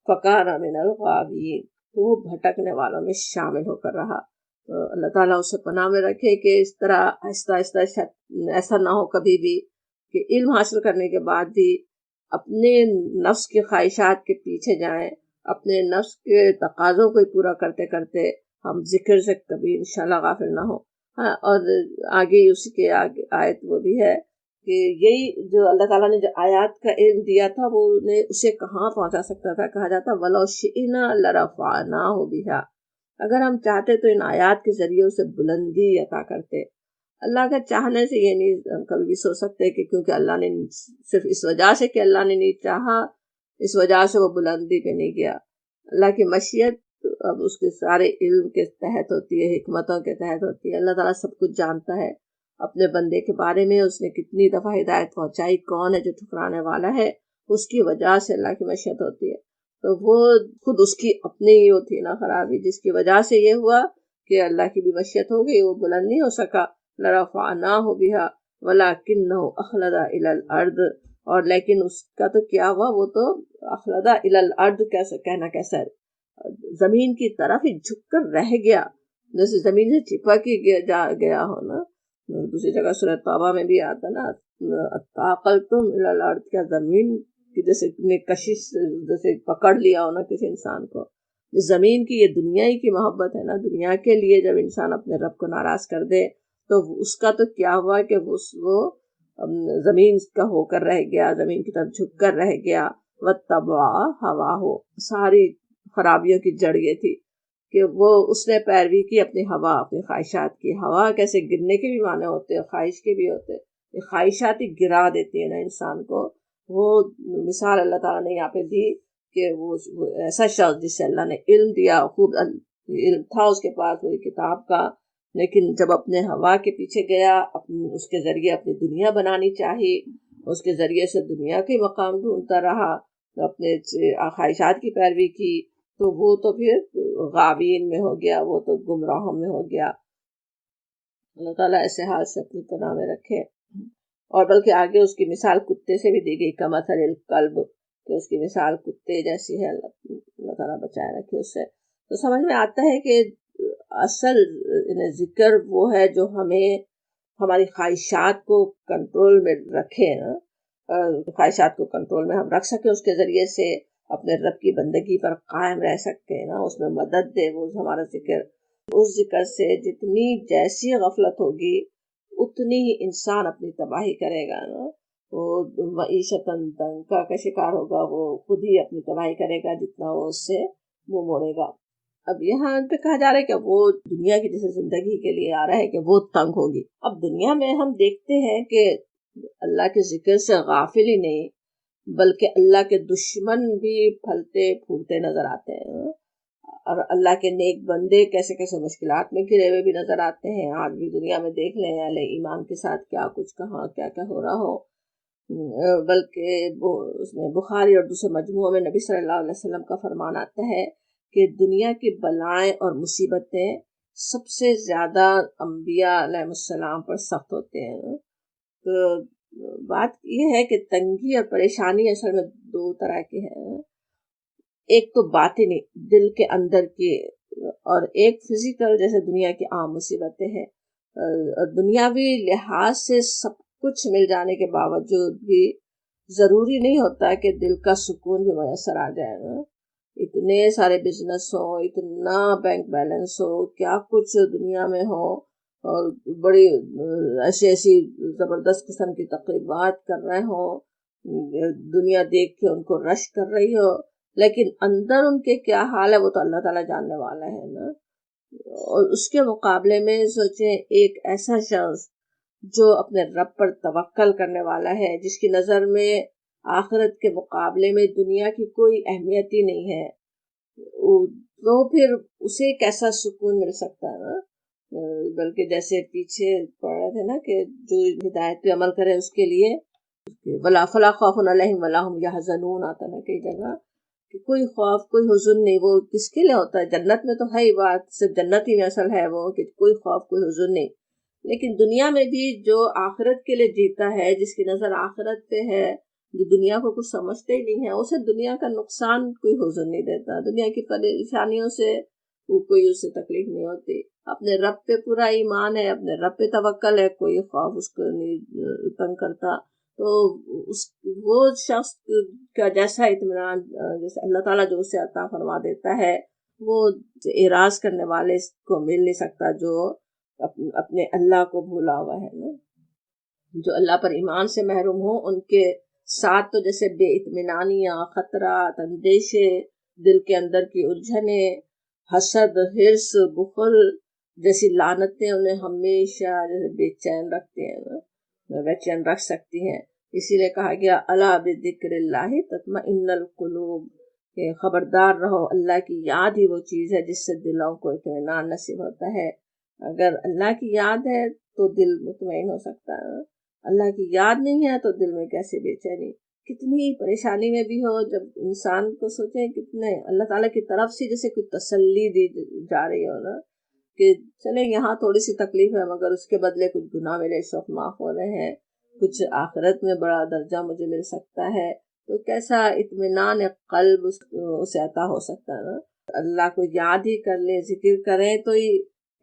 فَكَانَ مِنَ الْغَاوِينَ، تو وہ بھٹکنے والوں میں شامل ہو کر رہا۔ تو اللہ تعالیٰ اسے پناہ میں رکھے کہ اس طرح آہستہ آہستہ ایسا نہ ہو کبھی بھی کہ علم حاصل کرنے کے بعد بھی اپنے نفس کی خواہشات کے پیچھے جائیں، اپنے نفس کے تقاضوں کو پورا کرتے کرتے ہم ذکر سے کبھی انشاءاللہ غافل نہ ہو۔ ہاں، اور آگے اسی کے آگے آیت وہ بھی ہے کہ یہی جو اللہ تعالیٰ نے جو آیات کا علم دیا تھا وہ نے اسے کہاں پہنچا سکتا تھا، کہا جاتا وَلَوْ شِئْنَا لَرَفَعْنَاهُ بِهَا، اگر ہم چاہتے تو ان آیات کے ذریعے اسے بلندی عطا کرتے۔ اللہ کا چاہنے سے یہ نہیں ہم کبھی بھی سوچ سکتے کہ کیونکہ اللہ نے صرف اس وجہ سے کہ اللہ نے نہیں چاہا، اس وجہ سے وہ بلندی پہ نہیں گیا۔ اللہ کی مشیت اب اس کے سارے علم کے تحت ہوتی ہے، حکمتوں کے تحت ہوتی ہے۔ اللہ تعالیٰ سب کچھ جانتا ہے، اپنے بندے کے بارے میں اس نے کتنی دفعہ ہدایت پہنچائی، کون ہے جو ٹھکرانے والا ہے، اس کی وجہ سے اللہ کی مشیت ہوتی ہے۔ تو وہ خود اس کی اپنی ہی ہوتی ہے نا خرابی، جس کی وجہ سے یہ ہوا کہ اللہ کی بھی مشیت ہو گئی، وہ بلند نہیں ہو سکا۔ لَرَفَعْنَاهُ بِهَا وَلَكِنَّهُ أَخْلَدَ إِلَى الْأَرْضِ، اور لیکن اس کا تو کیا ہوا، وہ تو أَخْلَدَ إِلَى الْأَرْضِ کیسے کہنا کیسا ہے، زمین کی طرف ہی جھک کر رہ گیا، جیسے زمین سے چپک ہی گیا ہو نا۔ دوسری جگہ سورہ توبہ میں بھی آتا نا اَتَّعَقَلْتُمْ إِلَى الْأَرْضِ، کیا زمین کی جیسے کشش جیسے پکڑ لیا ہو نا کسی انسان کو، زمین کی یہ دنیا ہی کی محبت ہے نا، دنیا کے لیے جب انسان اپنے رب کو ناراض کر دے تو اس کا تو کیا ہوا کہ وہ زمین کا ہو کر رہ گیا، زمین کی طرف جھک کر رہ گیا۔ وَاتَّبَعَ هَوَاهُ، ساری خرابیوں کی جڑ یہ تھی کہ وہ اس نے پیروی کی اپنی ہوا، اپنی خواہشات کی۔ ہوا کیسے گرنے کے بھی معنی ہوتے ہیں، خواہش کے بھی ہوتے ہیں، یہ خواہشات ہی گرا دیتی ہے نا انسان کو۔ وہ مثال اللہ تعالیٰ نے یہاں پہ دی کہ وہ ایسا شخص جس سے اللہ نے علم دیا، خوب علم تھا اس کے پاس وہی کتاب کا، لیکن جب اپنے ہوا کے پیچھے گیا، اس کے ذریعے اپنی دنیا بنانی چاہی، اس کے ذریعے سے دنیا کے مقام ڈھونڈتا رہا، اپنے خواہشات کی پیروی کی، تو وہ تو پھر غاوین میں ہو گیا، وہ تو گمراہوں میں ہو گیا۔ اللہ تعالیٰ ایسے حال سے اپنی پناہ میں رکھے۔ اور بلکہ آگے اس کی مثال کتے سے بھی دی گئی، کمثل الکلب، کہ اس کی مثال کتے جیسی ہے، اللہ تعالیٰ بچائے رکھے اس سے۔ تو سمجھ میں آتا ہے کہ اصل ذکر وہ ہے جو ہمیں ہماری خواہشات کو کنٹرول میں رکھے نا، خواہشات کو کنٹرول میں ہم رکھ سکیں، اس کے ذریعے سے اپنے رب کی بندگی پر قائم رہ سکتے ہیں نا، اس میں مدد دے وہ ہمارا ذکر۔ اس ذکر سے جتنی جیسی غفلت ہوگی اتنی ہی انسان اپنی تباہی کرے گا نا، وہ معیشتاً تنگا کا شکار ہوگا، وہ خود ہی اپنی تباہی کرے گا جتنا وہ اس سے منہ موڑے گا۔ اب یہاں پہ کہا جا رہا ہے کہ وہ دنیا کی جیسے زندگی کے لیے آ رہا ہے کہ وہ تنگ ہوگی۔ اب دنیا میں ہم دیکھتے ہیں کہ اللہ کے ذکر سے غافل ہی نہیں بلکہ اللہ کے دشمن بھی پھلتے پھولتے نظر آتے ہیں، اور اللہ کے نیک بندے کیسے کیسے مشکلات میں گھرے ہوئے بھی نظر آتے ہیں۔ آج بھی دنیا میں دیکھ لیں اہل ایمان کے ساتھ کیا کچھ کہاں کیا کیا ہو رہا ہو، بلکہ اس میں بخاری اور دوسرے مجموعوں میں نبی صلی اللہ علیہ وسلم کا فرمان آتا ہے کہ دنیا کی بلائیں اور مصیبتیں سب سے زیادہ انبیاء علیہ السلام پر سخت ہوتے ہیں۔ تو بات یہ ہے کہ تنگی اور پریشانی اصل میں دو طرح کی ہیں، ایک تو باطنی دل کے اندر کی، اور ایک فزیکل جیسے دنیا کی عام مصیبتیں ہیں۔ دنیاوی لحاظ سے سب کچھ مل جانے کے باوجود بھی ضروری نہیں ہوتا کہ دل کا سکون بھی میسر آ جائے نا، اتنے سارے بزنس ہو، اتنا بینک بیلنس ہو، کیا کچھ دنیا میں ہو، اور بڑی ایسی زبردست قسم کی تقریبات کر رہے ہوں، دنیا دیکھ کے ان کو رش کر رہی ہو، لیکن اندر ان کے کیا حال ہے وہ تو اللہ تعالیٰ جاننے والا ہے نا۔ اور اس کے مقابلے میں سوچیں ایک ایسا شخص جو اپنے رب پر توکل کرنے والا ہے، جس کی نظر میں آخرت کے مقابلے میں دنیا کی کوئی اہمیت ہی نہیں ہے، تو پھر اسے کیسا سکون مل سکتا ہے نا۔ بلکہ جیسے پیچھے پڑھ رہے تھے نا کہ جو ہدایت پہ عمل کرے اس کے لیے ولا فلا خوف علیہم ولا هم یحزنون آتا نا کئی جگہ، کہ کوئی خوف کوئی حزن نہیں۔ وہ کس کے لیے ہوتا ہے؟ جنت میں تو ہے ہی بات، صرف جنت ہی میں اصل ہے وہ کہ کوئی خوف کوئی حزن نہیں، لیکن دنیا میں بھی جو آخرت کے لیے جیتا ہے، جس کی نظر آخرت پہ ہے، جو دنیا کو کچھ سمجھتے ہی نہیں ہے، اسے دنیا کا نقصان کوئی حزن نہیں دیتا، دنیا کی پریشانیوں سے کوئی اس سے تکلیف نہیں ہوتی۔ اپنے رب پہ پورا ایمان ہے، اپنے رب پہ توکل ہے، کوئی خوف اس کو نہیں تنگ کرتا۔ تو وہ شخص کا جیسا اطمینان جیسے اللہ تعالیٰ جو اسے عطا فرما دیتا ہے، وہ اعراض کرنے والے کو مل نہیں سکتا جو اپنے اللہ کو بھولا ہوا ہے نا۔ جو اللہ پر ایمان سے محروم ہو ان کے ساتھ تو جیسے بے اطمینانیاں، خطرات، اندیشے، دل کے اندر کی الجھنیں، حسد، حرص، بخل جیسی لعنتیں انہیں ہمیشہ جیسے بے چین رکھتے ہیں، بے چین رکھ سکتی ہیں۔ اسی لیے کہا گیا الا بذکر اللہ تطمئن القلوب، کہ خبردار رہو، اللہ کی یاد ہی وہ چیز ہے جس سے دلوں کو اطمینان نصیب ہوتا ہے۔ اگر اللہ کی یاد ہے تو دل مطمئن ہو سکتا ہے، اللہ کی یاد نہیں ہے تو دل میں کیسے بے چینی، کتنی پریشانی میں بھی ہو، جب انسان کو سوچیں کتنے اللہ تعالیٰ کی طرف سے جیسے کوئی تسلی دی جا رہی ہو نا، کہ چلیں یہاں تھوڑی سی تکلیف ہے مگر اس کے بدلے کچھ گناہ میرے اس وقت معاف ہو رہے ہیں، کچھ آخرت میں بڑا درجہ مجھے مل سکتا ہے، تو کیسا اطمینان قلب اسے عطا ہو سکتا ہے نا۔ اللہ کو یاد ہی کر لیں، ذکر کریں تو ہی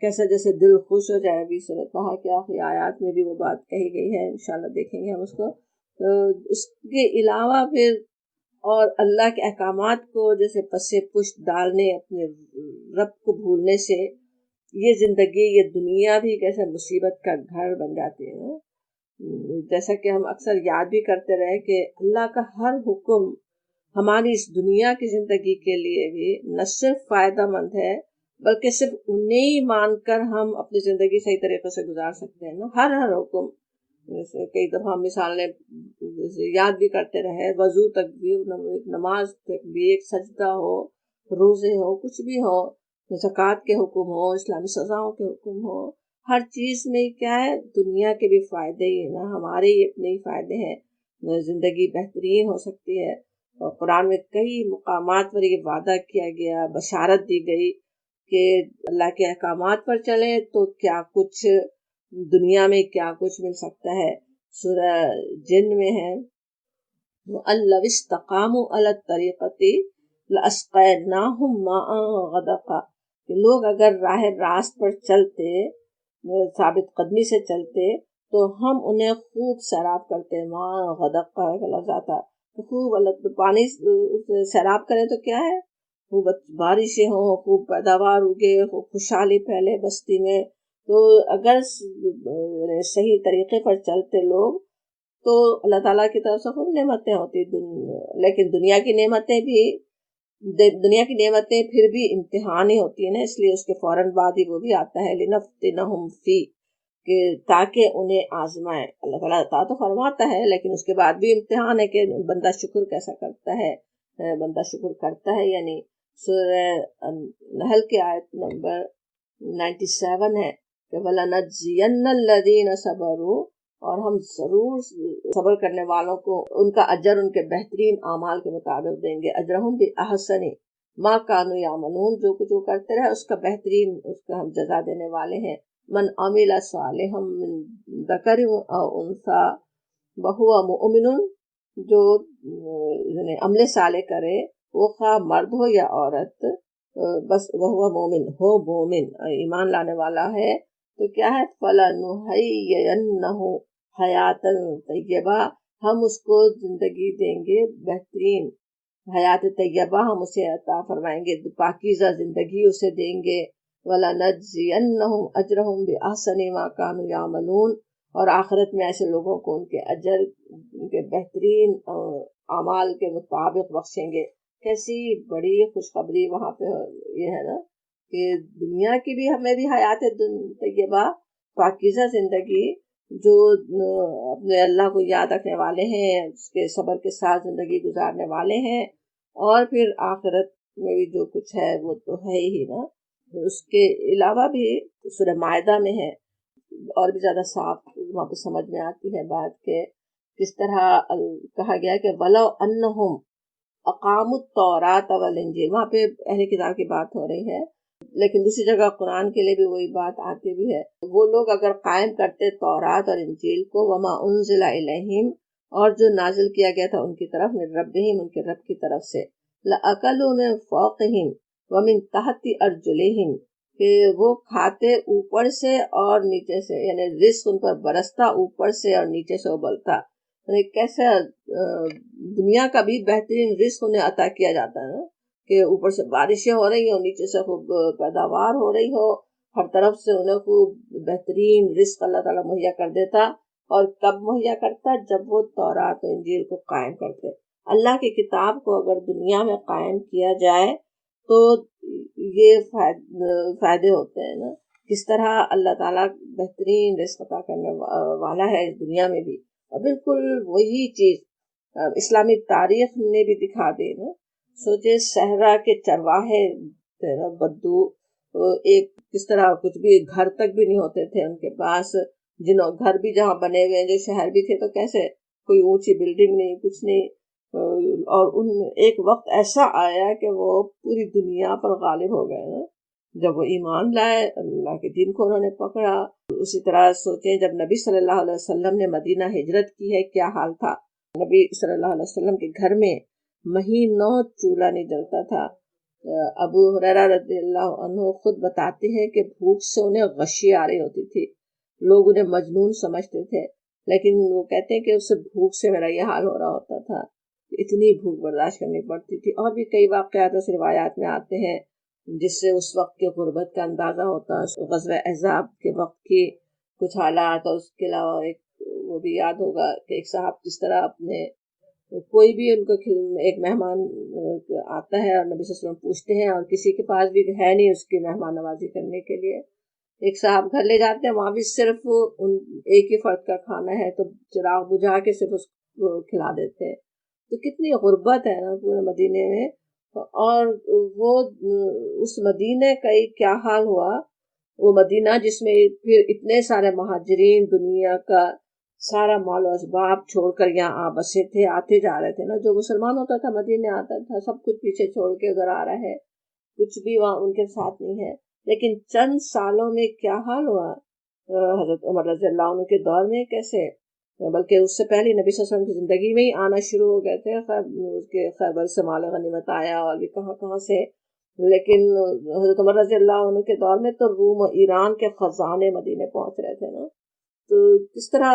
کیسا جیسے دل خوش ہو جائے۔ ابھی صورت کہا کہ آخری آیات میں بھی وہ بات کہی گئی ہے، انشاءاللہ دیکھیں گے ہم اس کو۔ تو اس کے علاوہ پھر اور اللہ کے احکامات کو جیسے پسے پشت ڈالنے، اپنے رب کو بھولنے سے یہ زندگی، یہ دنیا بھی کیسے مصیبت کا گھر بن جاتی ہے۔ جیسا کہ ہم اکثر یاد بھی کرتے رہے کہ اللہ کا ہر حکم ہماری اس دنیا کی زندگی کے لیے بھی نہ صرف فائدہ مند ہے بلکہ صرف انہیں مان کر ہم اپنی زندگی صحیح طریقے سے گزار سکتے ہیں نا۔ ہر حکم، جیسے کئی دفعہ مثالیں یاد بھی کرتے رہے، وضو تک بھی، نماز تک بھی، ایک سجدہ ہو، روزے ہو، کچھ بھی ہو، زکوٰۃ کے حکم ہو، اسلامی سزاؤں کے حکم ہو، ہر چیز میں کیا ہے، دنیا کے بھی فائدے ہی ہیں نا، ہمارے ہی اپنے ہی فائدے ہیں، زندگی بہترین ہو سکتی ہے۔ اور قرآن میں کئی مقامات پر یہ وعدہ کیا گیا، بشارت دی گئی کہ اللہ کے احکامات پر چلیں تو کیا کچھ دنیا میں کیا کچھ مل سکتا ہے۔ سورہ جن میں ہے وَأَن لَوِ اسْتَقَامُوا عَلَى الطَّرِيقَةِ لَأَسْقَيْنَاهُم مَّاءً غَدَقًا، کہ لوگ اگر راہ راست پر چلتے، ثابت قدمی سے چلتے، تو ہم انہیں خوب سیراب کرتے. ماں غدق کا لفظ آتا تو خوب پانی سیراب کریں تو کیا ہے، خوب بارشیں ہوں، خوب پیداوار اگے، خوب خوشحالی پھیلے بستی میں. تو اگر صحیح طریقے پر چلتے لوگ تو اللہ تعالیٰ کی طرف سے خوب نعمتیں ہوتی. لیکن دنیا کی نعمتیں پھر بھی امتحان ہی ہوتی ہیں نا، اس لیے اس کے فوراً بعد ہی وہ بھی آتا ہے لنفتنہم فی، کہ تاکہ انہیں آزمائے. اللہ تعالیٰ عطا تو فرماتا ہے لیکن اس کے بعد بھی امتحان ہے کہ بندہ شکر کیسا کرتا ہے. بندہ شکر کرتا ہے یعنی سورہ نحل کی آیت نمبر 97 ہے کہ وَلَنَجْزِيَنَّ الَّذِينَ صَبَرُوا، اور ہم ضرور صبر کرنے والوں کو ان کا اجر ان کے بہترین اعمال کے مطابق دیں گے. اجرہم بِأَحْسَنِ مَا كَانُوا يَعْمَلُونَ، جو کچھ وہ کرتے رہے اس کا بہترین اس کا ہم جزا دینے والے ہیں. من عمل صالحا من ذکر او انثی وہو مؤمن، جو عمل صالح کرے وہ خواہ مرد ہو یا عورت، بس وہ مومن ایمان لانے والا ہے، تو کیا ہے فَلَنُحَيِّيَنَّهُ حَيَاتًا طَيِّبَةً، ہم اس کو زندگی دیں گے بہترین حیات طیبہ، ہم اسے عطا فرمائیں گے، پاکیزہ زندگی اسے دیں گے. وَلَنَجْزِيَنَّهُمْ أَجْرَهُمْ بِأَحْسَنِ مَا كَانُوا يَعْمَلُونَ، اور آخرت میں ایسے لوگوں کو ان کے اجر ان کے بہترین اعمال کے مطابق بخشیں گے. کیسی بڑی خوشخبری وہاں پہ یہ ہے نا کہ دنیا کی بھی ہمیں بھی حیات طیبہ پاکیزہ زندگی، جو اپنے اللہ کو یاد رکھنے والے ہیں، اس کے صبر کے ساتھ زندگی گزارنے والے ہیں، اور پھر آخرت میں بھی جو کچھ ہے وہ تو ہے ہی نا. اس کے علاوہ بھی سورہ مائدہ میں ہے اور بھی زیادہ صاف وہاں پہ سمجھ میں آتی ہے بات کہ کس طرح کہا گیا کہ وَلَوْ أَنَّهُمْ أَقَامُوا التَّوْرَاةَ وَالْإِنْجِيلَ، وہاں پہ اہل کتاب کی بات ہو رہی ہے، لیکن دوسری جگہ قرآن کے لیے بھی وہی بات آتی بھی ہے. وہ لوگ اگر قائم کرتے تورات اور انجیل کو، وما انزل الیہم، اور جو نازل کیا گیا تھا ان کی طرف، من ربہم، ان کے رب کی طرف سے، لأکلوا من فوقہم ومن تحت ارجلہم، کہ وہ کھاتے اوپر سے اور نیچے سے، یعنی رزق ان پر برستا اوپر سے اور نیچے سے ابلتا. یعنی کیسے دنیا کا بھی بہترین رزق انہیں عطا کیا جاتا ہے نا، کہ اوپر سے بارشیں ہو رہی ہوں، نیچے سے خوب پیداوار ہو رہی ہو، ہر طرف سے انہیں خوب بہترین رزق اللہ تعالیٰ مہیا کر دیتا. اور کب مہیا کرتا؟ جب وہ تورات و انجیل کو قائم کرتے. اللہ کی کتاب کو اگر دنیا میں قائم کیا جائے تو یہ فائدے ہوتے ہیں نا. کس طرح اللہ تعالیٰ بہترین رزق عطا کرنے والا ہے اس دنیا میں بھی. اور بالکل وہی چیز اسلامی تاریخ نے بھی دکھا دی نا. سوچے صحرا کے چرواہے بدو، ایک کس طرح کچھ بھی گھر تک بھی نہیں ہوتے تھے ان کے پاس، گھر بھی جہاں بنے ہوئے جو شہر بھی تھے تو کیسے، کوئی اونچی بلڈنگ نہیں، کچھ نہیں. اور ان ایک وقت ایسا آیا کہ وہ پوری دنیا پر غالب ہو گئے نا. جب وہ ایمان لائے، اللہ کے دین کو انہوں نے پکڑا. اسی طرح سوچیں جب نبی صلی اللہ علیہ وسلم نے مدینہ ہجرت کی ہے کیا حال تھا. نبی صلی اللہ علیہ وسلم کے گھر میں مہینوں چولہا نہیں جلتا تھا. ابو ہریرہ رضی اللہ عنہ خود بتاتے ہیں کہ بھوک سے انہیں غشی آ رہی ہوتی تھی، لوگ انہیں مجنون سمجھتے تھے، لیکن وہ کہتے ہیں کہ اس سے بھوک سے میرا یہ حال ہو رہا ہوتا تھا، اتنی بھوک برداشت کرنی پڑتی تھی. اور بھی کئی واقعات اس روایات میں آتے ہیں جس سے اس وقت کے غربت کا اندازہ ہوتا ہے. غزوہ احزاب کے وقت کی کچھ حالات، اور اس کے علاوہ ایک وہ بھی یاد ہوگا کہ ایک صاحب کس طرح اپنے کوئی بھی ان کو ایک مہمان آتا ہے اور نبی صلی اللہ علیہ وسلم پوچھتے ہیں اور کسی کے پاس بھی ہے نہیں اس کی مہمان نوازی کرنے کے لیے، ایک صاحب گھر لے جاتے ہیں، وہاں بھی صرف ایک ہی فرد کا کھانا ہے تو چراغ بجھا کے صرف اس کو کھلا دیتے ہیں. تو کتنی غربت ہے نا پورے مدینے میں. اور وہ اس مدینے کا کیا حال ہوا، وہ مدینہ جس میں پھر اتنے سارے مہاجرین دنیا کا سارا مال و اسباب چھوڑ کر یہاں آ بسے تھے، آتے جا رہے تھے نا. جو مسلمان ہوتا تھا مدینے آتا تھا، سب کچھ پیچھے چھوڑ کے ادھر آ رہا ہے، کچھ بھی وہاں ان کے ساتھ نہیں ہے. لیکن چند سالوں میں کیا حال ہوا حضرت عمر رضی اللہ عنہ کے دور میں، کیسے، بلکہ اس سے پہلے نبی صلی اللہ علیہ وسلم کی زندگی میں ہی آنا شروع ہو گئے تھے. اس کے خیبر سے مال غنیمت آیا اور بھی کہاں کہاں سے لیکن حضرت عمر رضی اللہ عنہ کے دور میں تو روم اور ایران کے خزانے مدینے پہنچ رہے تھے نا. تو کس طرح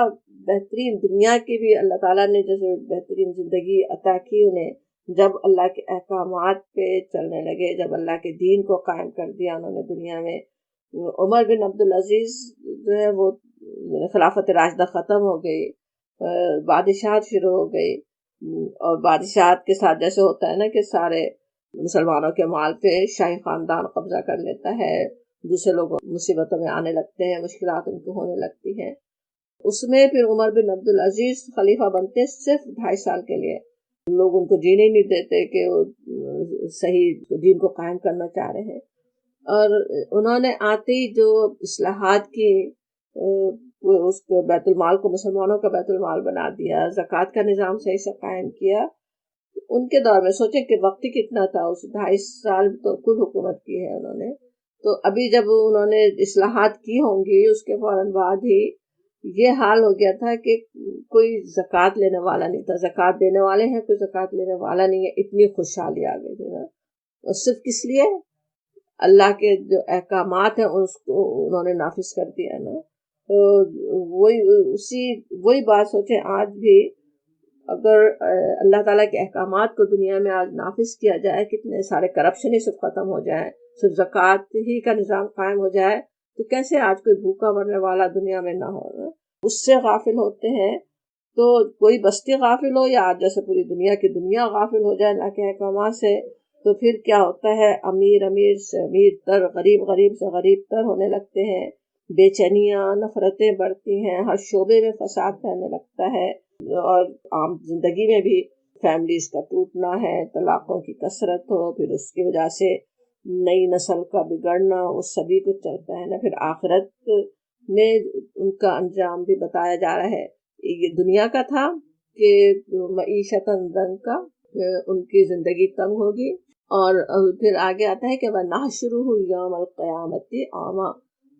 بہترین دنیا کی بھی اللہ تعالیٰ نے جیسے بہترین زندگی عطا کی انہیں، جب اللہ کے احکامات پہ چلنے لگے، جب اللہ کے دین کو قائم کر دیا انہوں نے دنیا میں. عمر بن عبدالعزیز جو ہے وہ خلافت راشدہ ختم ہو گئی، بادشاہت شروع ہو گئی، اور بادشاہت کے ساتھ جیسے ہوتا ہے نا کہ سارے مسلمانوں کے مال پہ شاہی خاندان قبضہ کر لیتا ہے، دوسرے لوگ مصیبتوں میں آنے لگتے ہیں، مشکلات ان کو ہونے لگتی ہیں. اس میں پھر عمر بن عبدالعزیز خلیفہ بنتے صرف 2.5 سال کے لیے. لوگ ان کو جینے ہی نہیں دیتے کہ وہ صحیح دین کو قائم کرنا چاہ رہے ہیں. اور انہوں نے آتے ہی جو اصلاحات کی، اس کو بیت المال کو مسلمانوں کا بیت المال بنا دیا، زکوٰۃ کا نظام صحیح سے قائم کیا. ان کے دور میں سوچیں کہ وقت کتنا تھا، اس 2.5 سال تو کل حکومت کی ہے انہوں نے. تو ابھی جب انہوں نے اصلاحات کی ہوں گی اس کے فوراً بعد ہی یہ حال ہو گیا تھا کہ کوئی زکوٰۃ لینے والا نہیں تھا. زکوٰۃ دینے والے ہیں، کوئی زکوٰۃ لینے والا نہیں ہے. اتنی خوشحالی آ گئی تھی نا. اور صرف کس لیے؟ اللہ کے جو احکامات ہیں اس کو انہوں نے نافذ کر دیا نا. تو وہی بات سوچیں آج بھی اگر اللہ تعالیٰ کے احکامات کو دنیا میں آج نافذ کیا جائے، کتنے سارے کرپشن ہی صرف ختم ہو جائیں، صرف زکوٰۃ ہی کا نظام قائم ہو جائے، تو کیسے آج کوئی بھوکا مرنے والا دنیا میں نہ ہو. اس سے غافل ہوتے ہیں تو کوئی بستی غافل ہو یا آج جیسے پوری دنیا کی دنیا غافل ہو جائے اللہ کے احکامات سے، تو پھر کیا ہوتا ہے، امیر امیر سے امیر تر، غریب غریب سے غریب تر ہونے لگتے ہیں. بے چینیاں، نفرتیں بڑھتی ہیں، ہر شعبے میں فساد پھیلنے لگتا ہے. اور عام زندگی میں بھی فیملیز کا ٹوٹنا ہے، طلاقوں کی کثرت ہو، پھر اس کی وجہ سے نئی نسل کا بگڑنا، وہ سبھی کچھ چلتا ہے نا. پھر آخرت میں ان کا انجام بھی بتایا جا رہا ہے. یہ دنیا کا تھا کہ معیشت ضنک کا، ان کی زندگی تنگ ہوگی. اور پھر آگے آتا ہے کہ وَنَحْشُرُهُ يَوْمَ الْقِيَامَةِ أَعْمَى،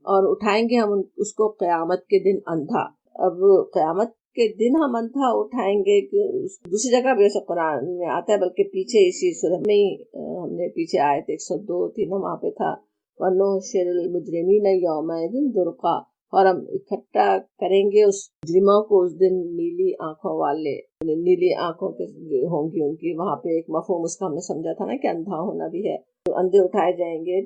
اور اٹھائیں گے ہم اس کو قیامت کے دن اندھا. اب قیامت کے دن ہم اندھا اٹھائیں گے کہ دوسری جگہ بھی ایسا قرآن میں آتا ہے، بلکہ پیچھے اسی سورہ میں ہی ہم نے پیچھے آیت 102 تھی نا، وہاں پہ تھا وَنُحْشِرُ الْمُجْرِمِينَ يَوْمَئِذٍ زُرْقًا، اور ہم اکٹھا کریں گے اس مجرموں کو اس دن نیلی آنکھوں والے، نیلی آنکھوں کے ہوں گی ان کی. وہاں پہ ایک مفہوم اس کا ہم نے سمجھا تھا نا کہ اندھا ہونا بھی ہے، تو اندھے اٹھائے جائیں گے.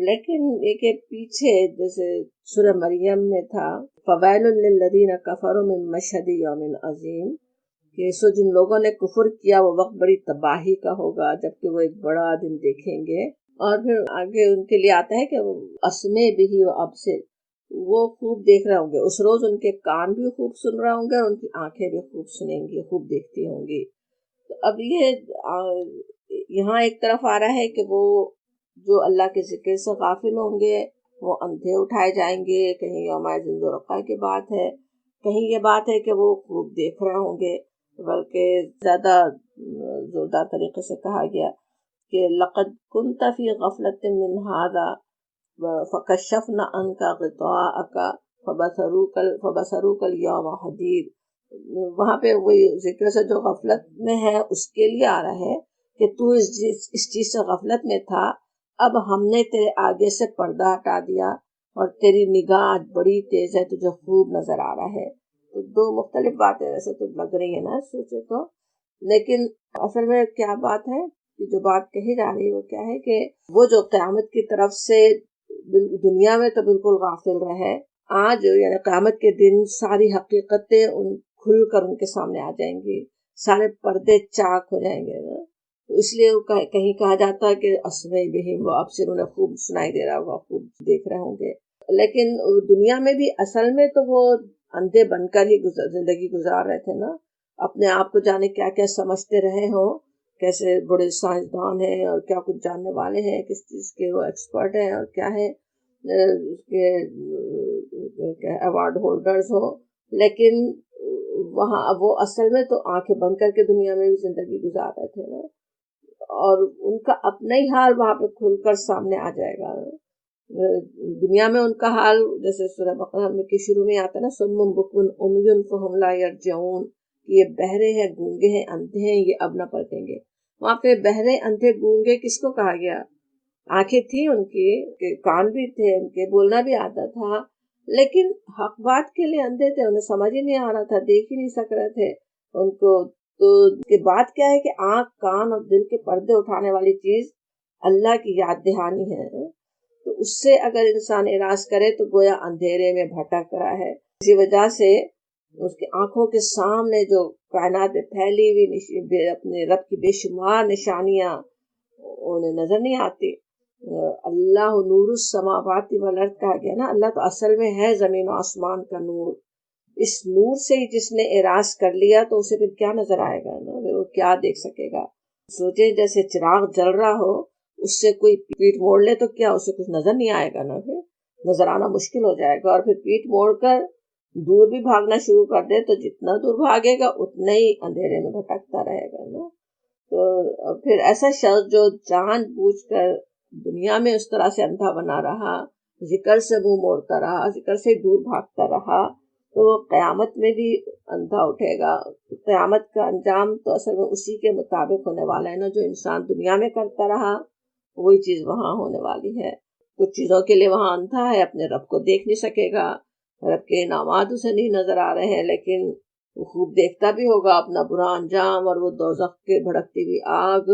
لیکن ایک پیچھے جیسے سورہ مریم میں تھا فویل للذین کفروا من مشہد یوم عظیم، کہ سو جن لوگوں نے کفر کیا وہ وقت بڑی تباہی کا ہوگا جبکہ وہ ایک بڑا دن دیکھیں گے. اور پھر آگے ان کے لیے آتا ہے کہ اسمع بہ وابصر، وہ خوب دیکھ رہے ہوں گے اس روز، ان کے کان بھی خوب سن رہے ہوں گے اور ان کی آنکھیں بھی خوب سنیں گی، خوب دیکھتی ہوں گی. تو اب یہ یہاں ایک طرف آ رہا ہے کہ وہ جو اللہ کے ذکر سے غافل ہوں گے وہ اندھے اٹھائے جائیں گے. کہیں یوم ذوالرقہ کی بات ہے، کہیں یہ بات ہے کہ وہ خوب دیکھ رہے ہوں گے. بلکہ زیادہ زوردار طریقے سے کہا گیا کہ لقد كنت في غفلة من هذا فكشفنا عنك غطاءك فبصرك اليوم حديد. وہاں پہ وہی ذکر سے جو غفلت میں ہے اس کے لیے آ رہا ہے کہ تو اس چیز سے غفلت میں تھا، اب ہم نے تیرے آگے سے پردہ ہٹا دیا اور تیری نگاہ آج بڑی تیز ہے، تجھے خوب نظر آ رہا ہے. تو دو مختلف باتیں ویسے تو لگ رہی ہیں نا سوچے تو، لیکن اصل میں کیا بات ہے کہ جو بات کہی جا رہی ہے وہ کیا ہے کہ وہ جو قیامت کی طرف سے دنیا میں تو بالکل غافل رہے، آج یعنی قیامت کے دن ساری حقیقتیں کھل کر ان کے سامنے آ جائیں گی، سارے پردے چاک ہو جائیں گے نا. تو اس لیے کہیں کہا جاتا ہے کہ اسمع بہم وابصر، انہیں خوب سنائی دے رہا ہوگا، خوب دیکھ رہے ہوں گے. لیکن دنیا میں بھی اصل میں تو وہ اندھے بن کر ہی زندگی گزار رہے تھے نا. اپنے آپ کو جانے کیا کیا سمجھتے رہے ہوں، کیسے بڑے سائنسدان ہیں اور کیا کچھ جاننے والے ہیں، کس چیز کے وہ ایکسپرٹ ہیں اور کیا ہے اس کے ایوارڈ ہولڈرز ہوں. لیکن وہاں وہ اصل میں تو آنکھیں بند کر کے دنیا میں بھی زندگی گزار رہے تھے نا، اور ان کا اپنا ہی حال وہاں پہ کھل کر سامنے آ جائے گا. دنیا میں ان کا حال جیسے سورہ بقرہ میں کے شروع میں آتا ہے نا صم بکم عمی فہم لا یرجعون، کہ یہ بہرے ہیں، گونگے ہیں، اندھے ہیں، یہ اب نہ پلٹیں گے. وہاں پہ بہرے، اندھے، گونگے کس کو کہا گیا؟ آنکھیں تھی ان کی، کان بھی تھے ان کے، بولنا بھی آتا تھا، لیکن حق بات کے لیے اندھے تھے، انہیں سمجھ ہی نہیں آ رہا تھا، دیکھ ہی نہیں سک رہے تھے ان کو۔ تو کی بات کیا ہے کہ آنکھ، کان اور دل کے پردے اٹھانے والی چیز اللہ کی یاد دہانی ہے، تو اس سے اگر انسان اعراض کرے تو گویا اندھیرے میں بھٹک رہا ہے۔ اسی وجہ سے اس کی آنکھوں کے سامنے جو کائنات میں پھیلی ہوئی اپنے رب کی بے شمار نشانیاں انہیں نظر نہیں آتی۔ اللہ نور السماوات والارض کہا گیا نا، اللہ تو اصل میں ہے زمین و آسمان کا نور۔ اس نور سے ہی جس نے اعراض کر لیا تو اسے پھر کیا نظر آئے گا نا، وہ کیا دیکھ سکے گا؟ سوچے جیسے چراغ جل رہا ہو، اس سے کوئی پیٹ موڑ لے تو کیا اسے کچھ نظر نہیں آئے گا نا، پھر نظر آنا مشکل ہو جائے گا، اور پھر پیٹ موڑ کر دور بھی بھاگنا شروع کر دے تو جتنا دور بھاگے گا اتنا ہی اندھیرے میں بھٹکتا رہے گا نا۔ تو پھر ایسا شخص جو جان بوجھ کر دنیا میں اس طرح سے اندھا بنا رہا، ذکر سے منہ موڑتا رہا، ذکر سے دور بھاگتا رہا، تو قیامت میں بھی اندھا اٹھے گا۔ قیامت کا انجام تو اصل میں اسی کے مطابق ہونے والا ہے نا، جو انسان دنیا میں کرتا رہا وہی چیز وہاں ہونے والی ہے۔ کچھ چیزوں کے لیے وہاں اندھا ہے، اپنے رب کو دیکھ نہیں سکے گا، رب کے انعامات اسے نہیں نظر آ رہے ہیں، لیکن وہ خوب دیکھتا بھی ہوگا اپنا برا انجام اور وہ دوزخ کے بھڑکتی ہوئی آگ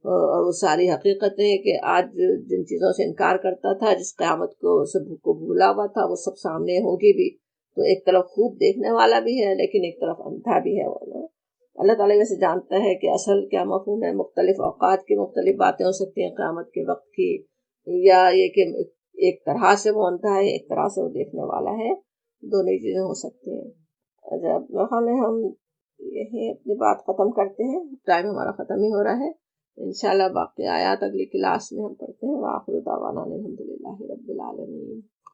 اور وہ ساری حقیقتیں کہ آج جن چیزوں سے انکار کرتا تھا، جس قیامت کو بھولا ہوا تھا، وہ سب سامنے ہوگی بھی۔ تو ایک طرف خوب دیکھنے والا بھی ہے لیکن ایک طرف اندھا بھی ہے وہ نا۔ اللہ تعالیٰ ویسے جانتا ہے کہ اصل کیا مفہوم ہے، مختلف اوقات کی مختلف باتیں ہو سکتی ہیں قیامت کے وقت کی، یا یہ کہ ایک طرح سے وہ اندھا ہے، ایک طرح سے وہ دیکھنے والا ہے، دونوں ہی چیزیں ہو سکتی ہیں۔ جب ہمیں ہم یہی اپنی بات ختم کرتے ہیں، ٹائم ہمارا ختم ہی ہو رہا ہے، انشاءاللہ باقی آیات اگلی کلاس میں ہم پڑھتے ہیں۔ وآخر دعوانا الحمدللہ رب العالمین۔